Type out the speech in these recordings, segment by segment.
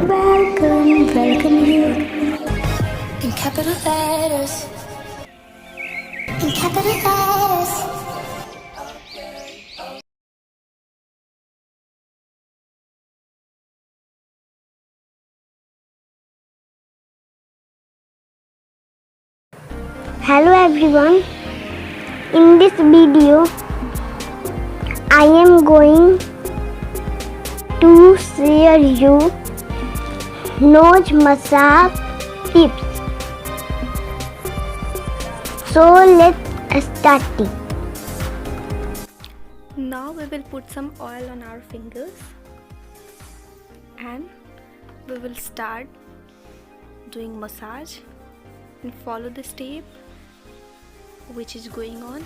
Welcome you. In capital letters. In capital letters. Hello everyone. In this video, I am going to share you nose massage tips. So let's start it. Now we will put some oil on our fingers and we will start doing massage and follow the step which is going on.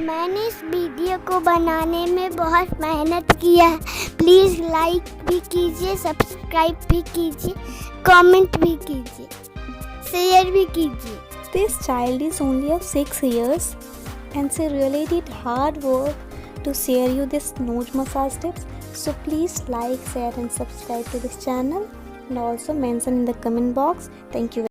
मैंने इस video को बनाने में बहुत मेहनत किया है. Please like भी कीजिए, सब्सक्राइब भी कीजिए, कमेंट भी कीजिए, शेयर भी कीजिए. This child is only of 6 years and she really did hard work to share you this nose massage tips. So please like, share and subscribe to this channel and also mention in the comment box. Thank you.